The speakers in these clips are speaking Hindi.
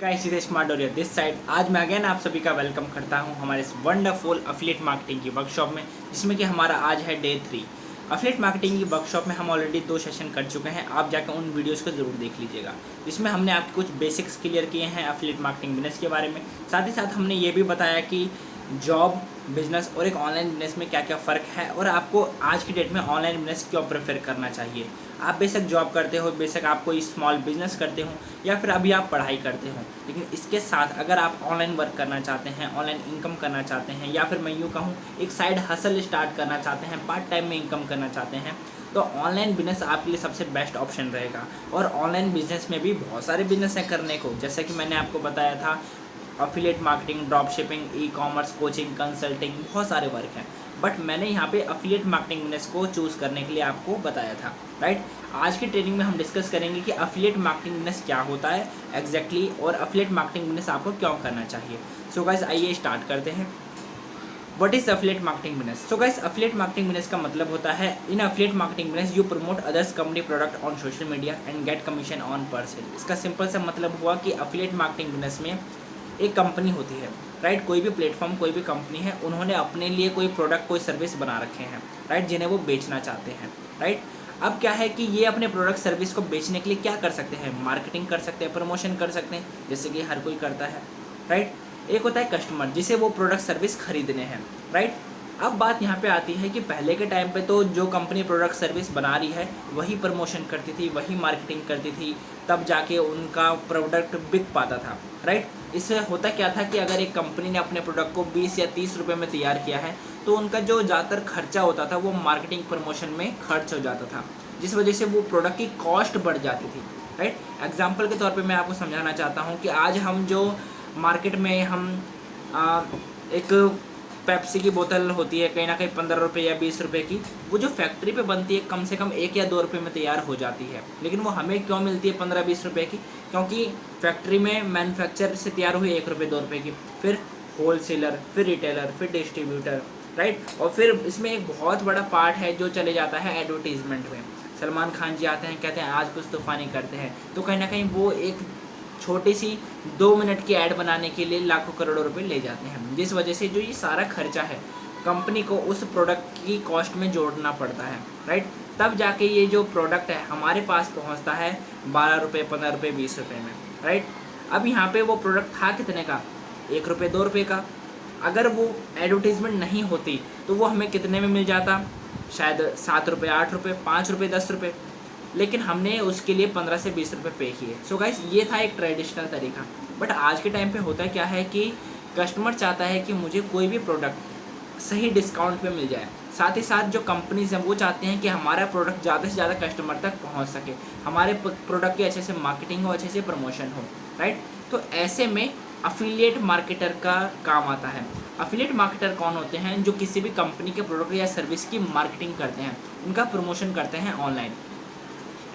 Guys Siddhesh Madoriya this side. आज मैं अगेन आप सभी का वेलकम करता हूं हमारे इस वंडरफुल अफिलिएट मार्केटिंग की वर्कशॉप में, जिसमें कि हमारा आज है डे 3। अफिलिएट मार्केटिंग की वर्कशॉप में हम ऑलरेडी 2 सेशन कर चुके हैं। आप जाकर उन वीडियोस को ज़रूर देख लीजिएगा, जिसमें हमने आपके कुछ बेसिक्स क्लियर किए हैं अफिलिएट मार्केटिंग बिजनेस के बारे में। साथ ही साथ हमने ये भी बताया कि जॉब बिजनेस और एक ऑनलाइन बिजनेस में क्या क्या फ़र्क है और आपको आज की डेट में ऑनलाइन बिजनेस क्यों प्रेफर करना चाहिए। आप बेशक जॉब करते हो, बेशक आप कोई स्मॉल बिजनेस करते हो या फिर अभी आप पढ़ाई करते हो, लेकिन इसके साथ अगर आप ऑनलाइन वर्क करना चाहते हैं, ऑनलाइन इनकम करना चाहते हैं, या फिर मैं यूँ कहूँ एक साइड हसल स्टार्ट करना चाहते हैं, पार्ट टाइम में इनकम करना चाहते हैं, तो ऑनलाइन बिजनेस आपके लिए सबसे बेस्ट ऑप्शन रहेगा। और ऑनलाइन बिजनेस में भी बहुत सारे बिजनेस हैं करने को, जैसे कि मैंने आपको बताया था affiliate marketing, drop shipping, e commerce, coaching, consulting, बहुत सारे वर्क हैं। बट मैंने यहाँ पे अफिलिएट मार्केटिंग बिजनेस को चूज़ करने के लिए आपको बताया था, राइट। आज की ट्रेनिंग में हम डिस्कस करेंगे कि अफिलिएट मार्केटिंग बिजनेस क्या होता है एग्जैक्टली और अफिलिएट मार्केटिंग बिजनेस आपको क्यों करना चाहिए। सो गाइस आइए स्टार्ट करते हैं। What is affiliate marketing business? So guys affiliate marketing business का मतलब होता है, in affiliate marketing business you promote others company product on social media and get commission on per sale. इसका सिंपल सा मतलब हुआ कि अफिलिएट मार्केटिंग बिजनेस में एक कंपनी होती है, राइट। कोई भी प्लेटफॉर्म, कोई भी कंपनी है, उन्होंने अपने लिए कोई प्रोडक्ट, कोई सर्विस बना रखे हैं, राइट, जिन्हें वो बेचना चाहते हैं, राइट। अब क्या है कि ये अपने प्रोडक्ट सर्विस को बेचने के लिए क्या कर सकते हैं, मार्केटिंग कर सकते हैं, प्रमोशन कर सकते हैं, जैसे कि हर कोई करता है, राइट। एक होता है कस्टमर, जिसे वो प्रोडक्ट सर्विस खरीदने हैं, राइट। अब बात यहाँ पे आती है कि पहले के टाइम पे तो जो कंपनी प्रोडक्ट सर्विस बना रही है वही प्रमोशन करती थी, वही मार्केटिंग करती थी, तब जाके उनका प्रोडक्ट बिक पाता था, राइट। इससे होता क्या था कि अगर एक कंपनी ने अपने प्रोडक्ट को 20 या 30 रुपये में तैयार किया है, तो उनका जो ज़्यादातर खर्चा होता था वो मार्केटिंग प्रमोशन में खर्च हो जाता था, जिस वजह से वो प्रोडक्ट की कॉस्ट बढ़ जाती थी, राइट। एग्जाम्पल के तौर पे मैं आपको समझाना चाहता हूँ कि आज हम जो मार्केट में हम एक पेप्सी की बोतल होती है कहीं ना कहीं 15 रुपये या 20 रुपये की, वो जो फैक्ट्री पे बनती है कम से कम 1 या 2 रुपये में तैयार हो जाती है, लेकिन वो हमें क्यों मिलती है 15-20 रुपये की? क्योंकि फैक्ट्री में मैन्युफैक्चर से तैयार हुई 1 रुपये 2 रुपये की, फिर होलसेलर, फिर रिटेलर, फिर डिस्ट्रीब्यूटर, राइट। और फिर इसमें एक बहुत बड़ा पार्ट है जो चले जाता है एडवर्टीजमेंट में। सलमान खान जी आते हैं, कहते हैं आज कुछ तूफानी करते हैं, तो कहीं ना कहीं वो एक छोटी सी 2 मिनट की ऐड बनाने के लिए लाखों करोड़ों रुपए ले जाते हैं, जिस वजह से जो ये सारा खर्चा है कंपनी को उस प्रोडक्ट की कॉस्ट में जोड़ना पड़ता है, राइट। तब जाके ये जो प्रोडक्ट है हमारे पास पहुंचता है 12 रुपये, 15 रुपये, 20 रुपये में, राइट। अब यहाँ पे वो प्रोडक्ट था कितने का? 1 रुपये 2 रुपये का। अगर वो एडवर्टीजमेंट नहीं होती तो वो हमें कितने में मिल जाता? शायद 7 रुपये, 8 रुपये, 5 रुपये, 10 रुपये, लेकिन हमने उसके लिए 15 से 20 रुपये पे किए। सो गाइस ये था एक ट्रेडिशनल तरीका। बट आज के टाइम पे होता क्या है कि कस्टमर चाहता है कि मुझे कोई भी प्रोडक्ट सही डिस्काउंट पे मिल जाए। साथ ही साथ जो कंपनीज हैं वो चाहते हैं कि हमारा प्रोडक्ट ज़्यादा से ज़्यादा कस्टमर तक पहुंच सके, हमारे प्रोडक्ट की अच्छे से मार्केटिंग हो, अच्छे से प्रमोशन हो, राइट। तो ऐसे में अफिलिएट मार्केटर का काम आता है। अफिलिएट मार्केटर कौन होते हैं? जो किसी भी कंपनी के प्रोडक्ट या सर्विस की मार्केटिंग करते हैं, उनका प्रमोशन करते हैं ऑनलाइन।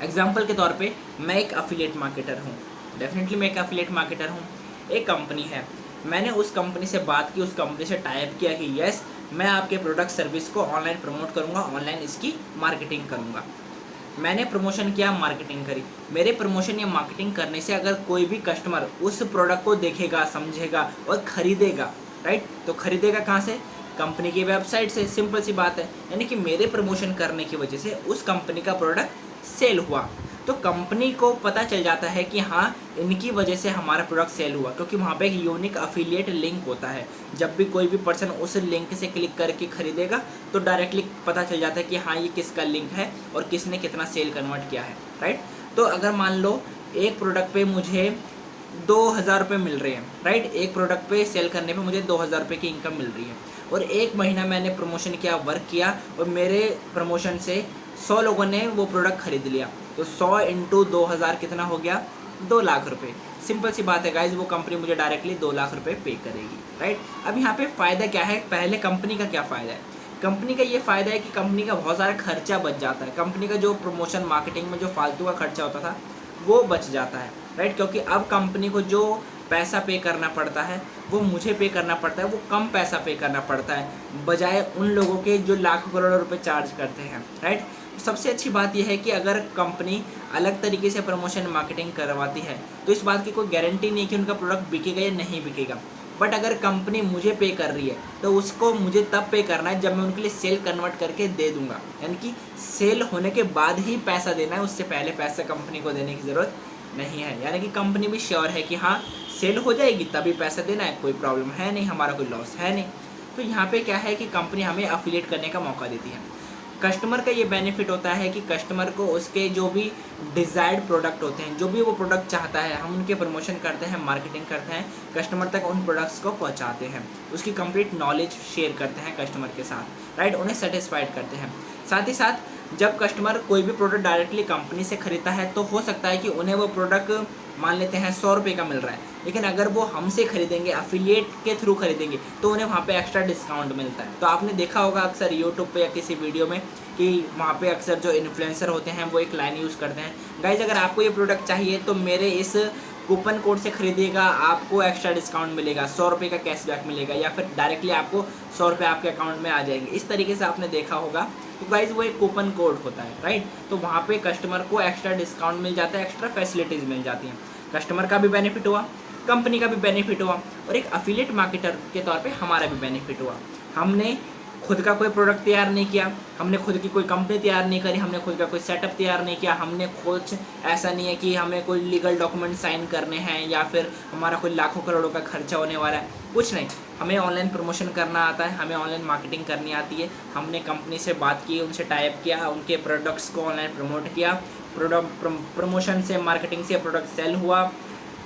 एग्जाम्पल के तौर पे मैं एक अफिलिएट मार्केटर हूँ, डेफिनेटली मैं एक अफिलिएट मार्केटर हूँ। एक कंपनी है, मैंने उस कंपनी से बात की, उस कंपनी से टाइप किया कि यस मैं आपके प्रोडक्ट सर्विस को ऑनलाइन प्रमोट करूँगा, ऑनलाइन इसकी मार्केटिंग करूँगा। मैंने प्रमोशन किया, मार्केटिंग करी। मेरे प्रमोशन या मार्केटिंग करने से अगर कोई भी कस्टमर उस प्रोडक्ट को देखेगा, समझेगा और ख़रीदेगा, राइट, तो ख़रीदेगा कहाँ से? कंपनी की वेबसाइट से। सिंपल सी बात है, यानी कि मेरे प्रमोशन करने की वजह से उस कंपनी का प्रोडक्ट सेल हुआ, तो कंपनी को पता चल जाता है कि हाँ इनकी वजह से हमारा प्रोडक्ट सेल हुआ, क्योंकि वहाँ पे एक यूनिक अफिलिएट लिंक होता है। जब भी कोई भी पर्सन उस लिंक से क्लिक करके खरीदेगा तो डायरेक्टली पता चल जाता है कि हाँ ये किसका लिंक है और किसने कितना सेल कन्वर्ट किया है, राइट। तो अगर मान लो एक प्रोडक्ट पे मुझे 2000 रुपये मिल रहे हैं, राइट, एक प्रोडक्ट पे सेल करने पे मुझे 2000 रुपये की इनकम मिल रही है, और 1 महीना मैंने प्रमोशन किया, वर्क किया, और मेरे प्रमोशन से 100 लोगों ने वो प्रोडक्ट खरीद लिया, तो 100 इंटू 2000 कितना हो गया? 2 लाख रुपये। सिंपल सी बात है गाइज, वो कंपनी मुझे डायरेक्टली 2 लाख रुपये पे करेगी, राइट। अब यहाँ पे फ़ायदा क्या है? पहले कंपनी का क्या फ़ायदा है? कंपनी का ये फ़ायदा है कि कंपनी का बहुत सारा खर्चा बच जाता है। कंपनी का जो प्रमोशन मार्केटिंग में जो फालतू का खर्चा होता था वो बच जाता है, राइट, क्योंकि अब कंपनी को जो पैसा पे करना पड़ता है वो मुझे पे करना पड़ता है, वो कम पैसा पे करना पड़ता है बजाय उन लोगों के जो लाखों करोड़ों रुपए चार्ज करते हैं, राइट। सबसे अच्छी बात यह है कि अगर कंपनी अलग तरीके से प्रमोशन मार्केटिंग करवाती है तो इस बात की कोई गारंटी नहीं कि उनका प्रोडक्ट बिकेगा या नहीं बिकेगा। बट अगर कंपनी मुझे पे कर रही है तो उसको मुझे तब पे करना है जब मैं उनके लिए सेल कन्वर्ट करके दे दूंगा, यानी कि सेल होने के बाद ही पैसा देना है, उससे पहले पैसा कंपनी को देने की ज़रूरत नहीं है। यानी कि कंपनी भी श्योर है कि हाँ सेल हो जाएगी तभी पैसा देना है, कोई प्रॉब्लम है नहीं, हमारा कोई लॉस है नहीं। तो यहाँ पे क्या है कि कंपनी हमें अफिलिएट करने का मौका देती है। कस्टमर का ये बेनिफिट होता है कि कस्टमर को उसके जो भी डिज़ायर्ड प्रोडक्ट होते हैं, जो भी वो प्रोडक्ट चाहता है, हम उनके प्रमोशन करते हैं, मार्केटिंग करते हैं, कस्टमर तक उन प्रोडक्ट्स को पहुंचाते हैं, उसकी कंप्लीट नॉलेज शेयर करते हैं कस्टमर के साथ, राइट, उन्हें सेटिस्फाइड करते हैं। साथ ही साथ जब कस्टमर कोई भी प्रोडक्ट डायरेक्टली कंपनी से खरीदता है तो हो सकता है कि उन्हें वो प्रोडक्ट मान लेते हैं 100 रुपये का मिल रहा है, लेकिन अगर वो हमसे खरीदेंगे, अफिलिएट के थ्रू खरीदेंगे, तो उन्हें वहाँ पे एक्स्ट्रा डिस्काउंट मिलता है। तो आपने देखा होगा अक्सर यूट्यूब पे या किसी वीडियो में कि वहाँ पे अक्सर जो इन्फ्लुएंसर होते हैं वो एक लाइन यूज़ करते हैं, गाइज अगर आपको ये प्रोडक्ट चाहिए तो मेरे इस कूपन कोड से खरीदिएगा, आपको एक्स्ट्रा डिस्काउंट मिलेगा, 100 रुपये का कैशबैक मिलेगा, या फिर डायरेक्टली आपको 100 रुपये आपके अकाउंट में आ जाएंगे। इस तरीके से आपने देखा होगा। तो गाइज वो एक कूपन कोड होता है, राइट। तो वहाँ पे कस्टमर को एक्स्ट्रा डिस्काउंट मिल जाता है, एक्स्ट्रा फैसिलिटीज़ मिल जाती हैं, कस्टमर का भी बेनिफिट हुआ, कंपनी का भी बेनिफिट हुआ, और एक अफिलिएट मार्केटर के तौर पे हमारा भी बेनिफिट हुआ। हमने खुद का कोई प्रोडक्ट तैयार नहीं किया, हमने खुद की कोई कंपनी तैयार नहीं करी, हमने खुद का कोई सेटअप तैयार नहीं किया, हमने कुछ ऐसा नहीं है कि हमें कोई लीगल डॉक्यूमेंट साइन करने हैं या फिर हमारा कोई लाखों करोड़ों का खर्चा होने वाला है, कुछ नहीं। हमें ऑनलाइन प्रमोशन करना आता है, हमें ऑनलाइन मार्केटिंग करनी आती है। हमने कंपनी से बात की, उनसे टाइप किया, उनके प्रोडक्ट्स को ऑनलाइन प्रमोट किया, प्रोडक्ट प्रमोशन से, मार्केटिंग से प्रोडक्ट सेल हुआ,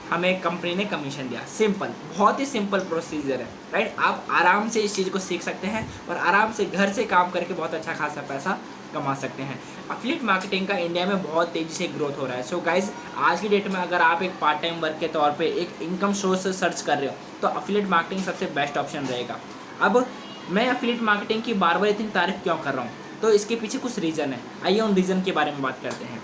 हमें कंपनी ने कमीशन दिया। सिंपल, बहुत ही सिंपल प्रोसीजर है, राइट। आप आराम से इस चीज़ को सीख सकते हैं और आराम से घर से काम करके बहुत अच्छा खासा पैसा कमा सकते हैं। अफिलिएट मार्केटिंग का इंडिया में बहुत तेज़ी से ग्रोथ हो रहा है। सो गाइज आज की डेट में अगर आप एक पार्ट टाइम वर्क के तौर पे एक इनकम सोर्स सर्च कर रहे हो तो अफिलिएट मार्केटिंग सबसे बेस्ट ऑप्शन रहेगा। अब मैं अफिलिएट मार्केटिंग की बार बार इतनी तारीफ क्यों कर रहा हूँ, तो इसके पीछे कुछ रीज़न है। आइए उन रीज़न के बारे में बात करते हैं।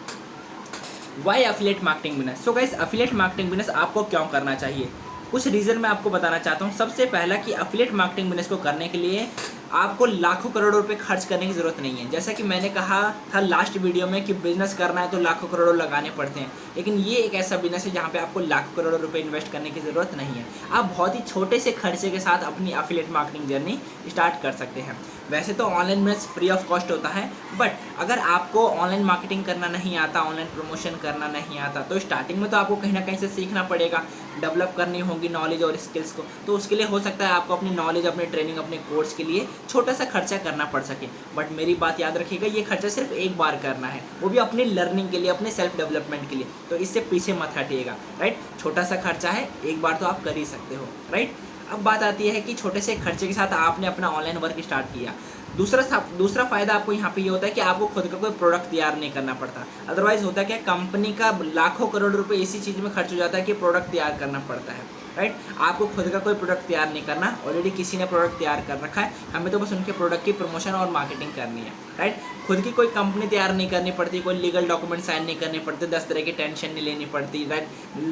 Why affiliate marketing business. So guys affiliate marketing business आपको क्यों करना चाहिए, कुछ रीज़न मैं आपको बताना चाहता हूँ। सबसे पहला कि अफिलिएट मार्केटिंग बिजनेस को करने के लिए आपको लाखों करोड़ों रुपए खर्च करने की ज़रूरत नहीं है। जैसा कि मैंने कहा था लास्ट वीडियो में कि बिज़नेस करना है तो लाखों करोड़ों लगाने पड़ते हैं, लेकिन ये एक ऐसा बिजनेस है जहाँ पे आपको लाखों करोड़ों रुपए इन्वेस्ट करने की ज़रूरत नहीं है। आप बहुत ही छोटे से खर्चे के साथ अपनी अफिलिएट मार्केटिंग जर्नी स्टार्ट कर सकते हैं। वैसे तो online business free of cost होता है, बट अगर आपको ऑनलाइन मार्केटिंग करना नहीं आता, ऑनलाइन प्रमोशन करना नहीं आता, तो स्टार्टिंग में तो आपको कहीं ना कहीं से सीखना पड़ेगा, डेवलप करनी होगी नॉलेज और स्किल्स को। तो उसके लिए हो सकता है आपको अपनी नॉलेज, अपनी ट्रेनिंग, अपने कोर्स के लिए छोटा सा खर्चा करना पड़ सके। बट मेरी बात याद रखिएगा, ये खर्चा सिर्फ एक बार करना है, वो भी अपनी लर्निंग के लिए, अपने सेल्फ डेवलपमेंट के लिए। तो इससे पीछे मत हटिएगा, राइट। छोटा सा खर्चा है, एक बार तो आप कर ही सकते हो, राइट। अब बात आती है कि छोटे से खर्चे के साथ आपने अपना ऑनलाइन वर्क स्टार्ट किया। दूसरा फ़ायदा आपको यहाँ पे ये होता है कि आपको खुद का कोई प्रोडक्ट तैयार नहीं करना पड़ता। अदरवाइज़ होता है क्या, कंपनी का लाखों करोड़ रुपए इसी चीज़ में खर्च हो जाता है कि प्रोडक्ट तैयार करना पड़ता है, राइट। आपको खुद का कोई प्रोडक्ट तैयार नहीं करना, ऑलरेडी किसी ने प्रोडक्ट तैयार कर रखा है, हमें तो बस उनके प्रोडक्ट की प्रमोशन और मार्केटिंग करनी है, राइट। खुद की कोई कंपनी तैयार नहीं करनी पड़ती, कोई लीगल डॉक्यूमेंट साइन नहीं करने पड़ते, 10 तरह की टेंशन नहीं लेनी पड़ती, राइट।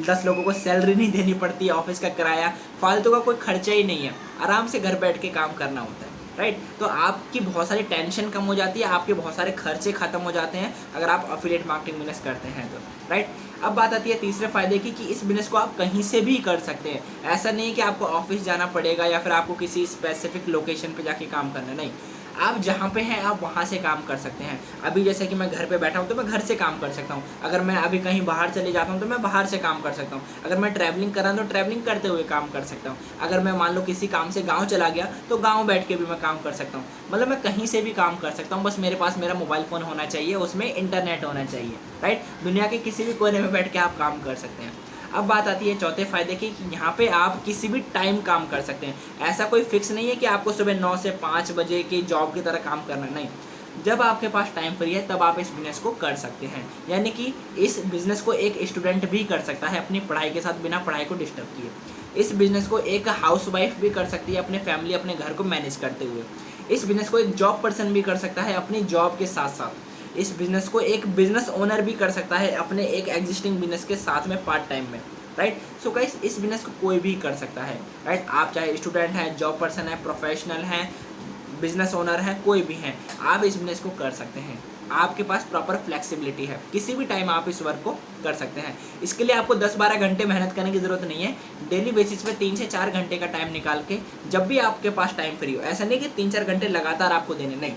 10 लोगों को सैलरी नहीं देनी पड़ती, ऑफिस का किराया, फालतू का कोई खर्चा ही नहीं है, आराम से घर बैठ के काम करना होता है, राइट। तो आपकी बहुत सारी टेंशन कम हो जाती है, आपके बहुत सारे खर्चे खत्म हो जाते हैं अगर आप अफिलिएट मार्केटिंग बिजनेस करते हैं तो, राइट। अब बात आती है तीसरे फायदे की कि इस बिजनेस को आप कहीं से भी कर सकते हैं। ऐसा नहीं है कि आपको ऑफिस जाना पड़ेगा या फिर आपको किसी स्पेसिफिक लोकेशन पे जाके काम करना, नहीं। आप जहाँ पे हैं आप वहाँ से काम कर सकते हैं। अभी जैसे कि मैं घर पे बैठा हूँ तो मैं घर से काम कर सकता हूँ, अगर मैं अभी कहीं बाहर चले जाता हूँ तो मैं बाहर से काम कर सकता हूँ, अगर मैं ट्रैवलिंग कर रहा हूँ तो ट्रैवलिंग करते हुए काम कर सकता हूँ, अगर मैं मान लो किसी काम से गाँव चला गया तो गाँव बैठ के भी मैं काम कर सकता हूँ। मतलब मैं कहीं से भी काम कर सकता हूँ, बस मेरे पास मेरा मोबाइल फ़ोन होना चाहिए, उसमें इंटरनेट होना चाहिए, राइट। दुनिया के किसी भी कोने में बैठ के आप काम कर सकते हैं। अब बात आती है चौथे फायदे की कि यहाँ पे आप किसी भी टाइम काम कर सकते हैं। ऐसा कोई फिक्स नहीं है कि आपको सुबह 9 से 5 बजे की जॉब की तरह काम करना, नहीं। जब आपके पास टाइम फ्री है तब आप इस बिज़नेस को कर सकते हैं। यानी कि इस बिज़नेस को एक स्टूडेंट भी कर सकता है अपनी पढ़ाई के साथ, बिना पढ़ाई को डिस्टर्ब किए। इस बिज़नेस को एक हाउसवाइफ भी कर सकती है अपने फैमिली, अपने घर को मैनेज करते हुए। इस बिज़नेस को एक जॉब पर्सन भी कर सकता है अपनी जॉब के साथ साथ। इस बिज़नेस को एक बिज़नेस ओनर भी कर सकता है अपने एक एग्जिस्टिंग बिज़नेस के साथ में, पार्ट टाइम में, राइट। सो गाइस इस बिज़नेस को कोई भी कर सकता है, राइट। आप चाहे स्टूडेंट हैं, जॉब पर्सन है, प्रोफेशनल हैं, बिजनेस ओनर हैं, कोई भी हैं, आप इस बिज़नेस को कर सकते हैं। आपके पास प्रॉपर फ्लेक्सिबिलिटी है, किसी भी टाइम आप इस वर्क को कर सकते हैं। इसके लिए आपको 10-12 घंटे मेहनत करने की ज़रूरत नहीं है। डेली बेसिस पे 3 से 4 घंटे का टाइम निकाल के जब भी आपके पास टाइम फ्री हो, ऐसा नहीं कि 3-4 घंटे लगातार आपको देने, नहीं।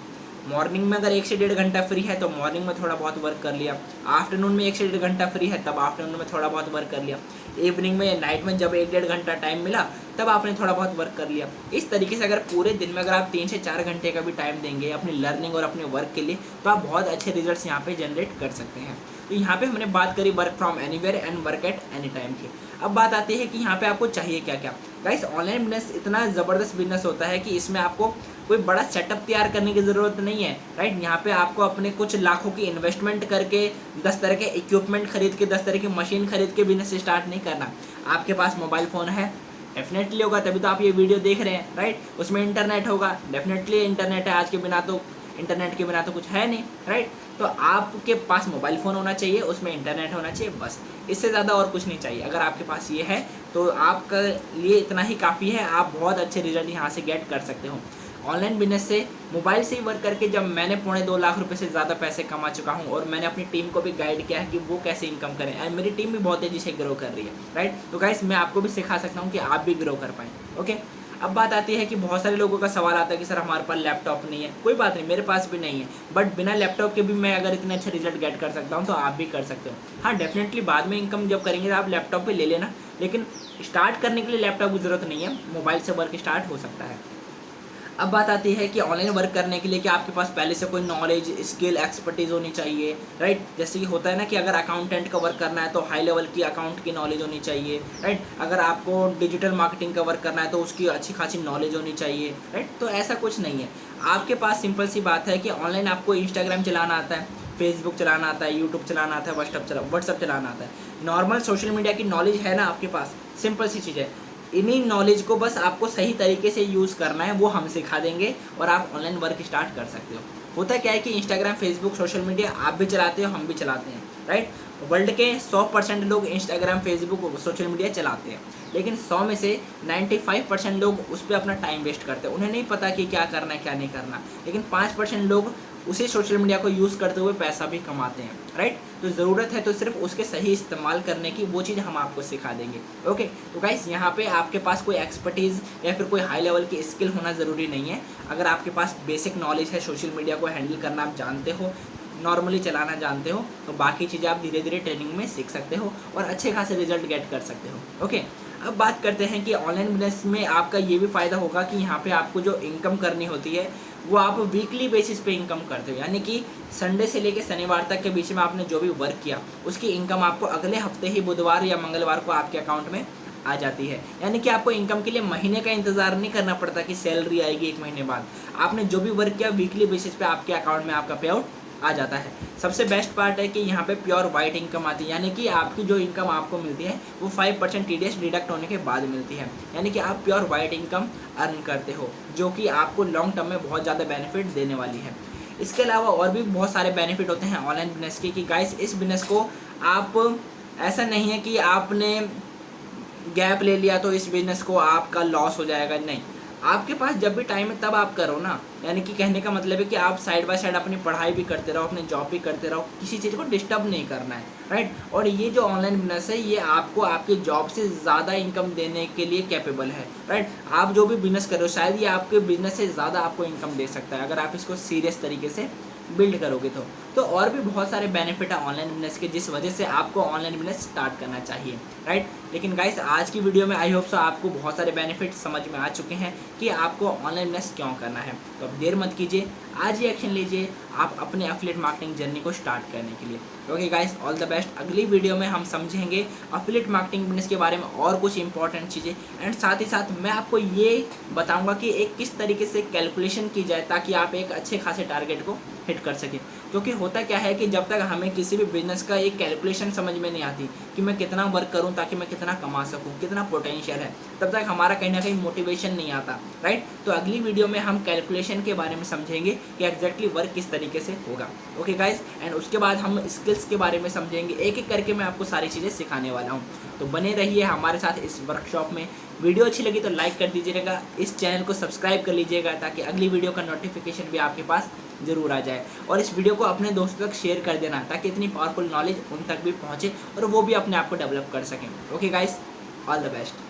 मॉर्निंग में अगर 1 से 1.5 घंटा फ्री है तो मॉर्निंग में थोड़ा बहुत वर्क कर लिया, आफ्टरनून में 1 से 1.5 घंटा फ्री है तब आफ्टरनून में थोड़ा बहुत वर्क कर लिया, इवनिंग में, नाइट में जब 1-1.5 घंटा टाइम मिला तब आपने थोड़ा बहुत वर्क कर लिया। इस तरीके से अगर पूरे दिन में अगर आप 3 से 4 घंटे का भी टाइम देंगे अपनी लर्निंग और अपने वर्क के लिए तो आप बहुत अच्छे रिजल्ट्स यहाँ पे जनरेट कर सकते हैं। तो यहाँ पे हमने बात करी work from anywhere and work at any time की। अब बात आती है कि यहाँ पे आपको चाहिए क्या क्या। गाइस, ऑनलाइन बिजनेस इतना ज़बरदस्त बिजनेस होता है कि इसमें आपको कोई बड़ा सेटअप तैयार करने की ज़रूरत नहीं है, राइट। यहाँ पे आपको अपने कुछ लाखों की इन्वेस्टमेंट करके 10 तरह के इक्विपमेंट खरीद के 10 तरह की मशीन खरीद के बिजनेस स्टार्ट नहीं करना। आपके पास मोबाइल फ़ोन है, डेफिनेटली होगा, तभी तो आप ये वीडियो देख रहे हैं, राइट। उसमें इंटरनेट होगा, डेफिनेटली इंटरनेट है, आज के बिना तो इंटरनेट के बिना तो कुछ है नहीं, राइट। तो आपके पास मोबाइल फ़ोन होना चाहिए, उसमें इंटरनेट होना चाहिए, बस। इससे ज़्यादा और कुछ नहीं चाहिए। अगर आपके पास ये है तो आपके लिए इतना ही काफ़ी है, आप बहुत अच्छे रिजल्ट यहाँ से गेट कर सकते हो। ऑनलाइन बिजनेस से मोबाइल से ही वर्क करके जब मैंने 2.25 लाख रुपए से ज़्यादा पैसे कमा चुका हूँ और मैंने अपनी टीम को भी गाइड किया है कि वो कैसे इनकम करें, एंड मेरी टीम भी बहुत तेज़ी से ग्रो कर रही है, राइट। तो गाइस, मैं आपको भी सिखा सकता हूँ कि आप भी ग्रो कर पाएँ, ओके। अब बात आती है कि बहुत सारे लोगों का सवाल आता है कि सर हमारे पास लैपटॉप नहीं है। कोई बात नहीं, मेरे पास भी नहीं है, बट बिना लैपटॉप के भी मैं अगर इतने अच्छे रिजल्ट गेट कर सकता हूँ तो आप भी कर सकते हो। हाँ, डेफिनेटली बाद में इनकम जब करेंगे तो आप लैपटॉप पे ले लेना, लेकिन स्टार्ट करने के लिए लैपटॉप की ज़रूरत नहीं है, मोबाइल से वर्क स्टार्ट हो सकता है। अब बात आती है कि ऑनलाइन वर्क करने के लिए कि आपके पास पहले से कोई नॉलेज, स्किल, एक्सपर्टीज़ होनी चाहिए, राइट। जैसे कि होता है ना कि अगर अकाउंटेंट का वर्क करना है तो हाई लेवल की अकाउंट की नॉलेज होनी चाहिए, राइट। अगर आपको डिजिटल मार्केटिंग का वर्क करना है तो उसकी अच्छी खासी नॉलेज होनी चाहिए, राइट। तो ऐसा कुछ नहीं है, आपके पास सिंपल सी बात है कि ऑनलाइन आपको इंस्टाग्राम चलाना आता है, फेसबुक चलाना आता है, यूट्यूब चलाना आता है, व्हाट्सअप चलाना आता है, नॉर्मल सोशल मीडिया की नॉलेज है ना आपके पास, सिंपल सी चीज़ है। इन्हीं नॉलेज को बस आपको सही तरीके से यूज़ करना है, वो हम सिखा देंगे और आप ऑनलाइन वर्क स्टार्ट कर सकते हो। होता क्या है कि इंस्टाग्राम, फेसबुक, सोशल मीडिया आप भी चलाते हो, हम भी चलाते हैं, राइट। वर्ल्ड के 100% लोग इंस्टाग्राम, फेसबुक, सोशल मीडिया चलाते हैं, लेकिन 100 में से 95% लोग उस पर अपना टाइम वेस्ट करते हैं। उन्हें नहीं पता कि क्या करना है क्या नहीं करना, लेकिन 5% लोग उसी सोशल मीडिया को यूज़ करते हुए पैसा भी कमाते हैं, राइट। तो ज़रूरत है तो सिर्फ उसके सही इस्तेमाल करने की, वो चीज़ हम आपको सिखा देंगे, ओके। तो गाइस, यहाँ पे आपके पास कोई एक्सपर्टीज़ या फिर कोई हाई लेवल की स्किल होना ज़रूरी नहीं है। अगर आपके पास बेसिक नॉलेज है, सोशल मीडिया को हैंडल करना आप जानते हो, नॉर्मली चलाना जानते हो, तो बाकी चीज़ें आप धीरे धीरे ट्रेनिंग में सीख सकते हो और अच्छे खासे रिजल्ट गेट कर सकते हो, ओके। अब बात करते हैं कि ऑनलाइन बिजनेस में आपका ये भी फ़ायदा होगा कि यहाँ पे आपको जो इनकम करनी होती है वो आप वीकली बेसिस पे इनकम करते हो, यानी कि संडे से लेकर शनिवार तक के बीच में आपने जो भी वर्क किया उसकी इनकम आपको अगले हफ्ते ही बुधवार या मंगलवार को आपके अकाउंट में आ जाती है। यानी कि आपको इनकम के लिए महीने का इंतज़ार नहीं करना पड़ता कि सैलरी आएगी 1 महीने बाद। आपने जो भी वर्क किया वीकली बेसिस पे आपके अकाउंट में आपका पे आउट आ जाता है। सबसे बेस्ट पार्ट है कि यहाँ पे प्योर वाइट इनकम आती है, यानी कि आपकी जो इनकम आपको मिलती है वो 5% TDS डिडक्ट होने के बाद मिलती है, यानी कि आप प्योर वाइट इनकम अर्न करते हो, जो कि आपको लॉन्ग टर्म में बहुत ज़्यादा बेनिफिट देने वाली है। इसके अलावा और भी बहुत सारे बेनिफिट होते हैं ऑनलाइन बिजनेस के कि गाइस, इस बिजनेस को आप, ऐसा नहीं है कि आपने गैप ले लिया तो इस बिज़नेस को आपका लॉस हो जाएगा, नहीं। आपके पास जब भी टाइम है तब आप करो ना, यानी कि कहने का मतलब है कि आप साइड बाय साइड अपनी पढ़ाई भी करते रहो, अपनी जॉब भी करते रहो, किसी चीज़ को डिस्टर्ब नहीं करना है, राइट। और ये जो ऑनलाइन बिजनेस है ये आपको आपके जॉब से ज़्यादा इनकम देने के लिए कैपेबल है, राइट। आप जो भी बिजनेस कर रहे हो शायद ये आपके बिजनेस से ज़्यादा आपको इनकम दे सकता है अगर आप इसको सीरियस तरीके से बिल्ड करोगे तो और भी बहुत सारे बेनिफिट है ऑनलाइन बिजनेस के, जिस वजह से आपको ऑनलाइन बिजनेस स्टार्ट करना चाहिए, राइट। लेकिन गाइस, आज की वीडियो में आई होप सो आपको बहुत सारे बेनिफिट समझ में आ चुके हैं कि आपको ऑनलाइन बिजनेस क्यों करना है। तो अब देर मत कीजिए, आज ही एक्शन लीजिए आप अपने एफिलिएट मार्केटिंग जर्नी को स्टार्ट करने के लिए। Okay guys, all the best. अगली वीडियो में हम समझेंगे एफिलिएट मार्केटिंग बिजनेस के बारे में और कुछ इंपॉर्टेंट चीज़ें, एंड साथ ही साथ मैं आपको ये बताऊंगा कि एक किस तरीके से कैलकुलेशन की जाए ताकि आप एक अच्छे खासे टारगेट को हिट कर सकें। क्योंकि होता क्या है कि जब तक हमें किसी भी बिजनेस का एक कैलकुलेशन समझ में नहीं आती कि मैं कितना वर्क करूँ ताकि मैं कितना कमा सकूँ, कितना पोटेंशियल है, तब तक हमारा कहीं ना कहीं मोटिवेशन नहीं आता, राइट। तो अगली वीडियो में हम कैलकुलेशन के बारे में समझेंगे कि एग्जैक्टली वर्क किस तरीके से होगा। ओके गाइज, एंड उसके बाद हम स्किल्स के बारे में समझेंगे, एक एक करके मैं आपको सारी चीज़ें सिखाने वाला हूँ। तो बने रहिए हमारे साथ इस वर्कशॉप में। वीडियो अच्छी लगी तो लाइक कर दीजिएगा, इस चैनल को सब्सक्राइब कर लीजिएगा ताकि अगली वीडियो का नोटिफिकेशन भी आपके पास ज़रूर आ जाए। और इस वीडियो को अपने दोस्तों तक शेयर कर देना ताकि इतनी पावरफुल नॉलेज उन तक भी पहुँचे और वो भी अपने आप को डेवलप कर सकें। Okay guys, all the best.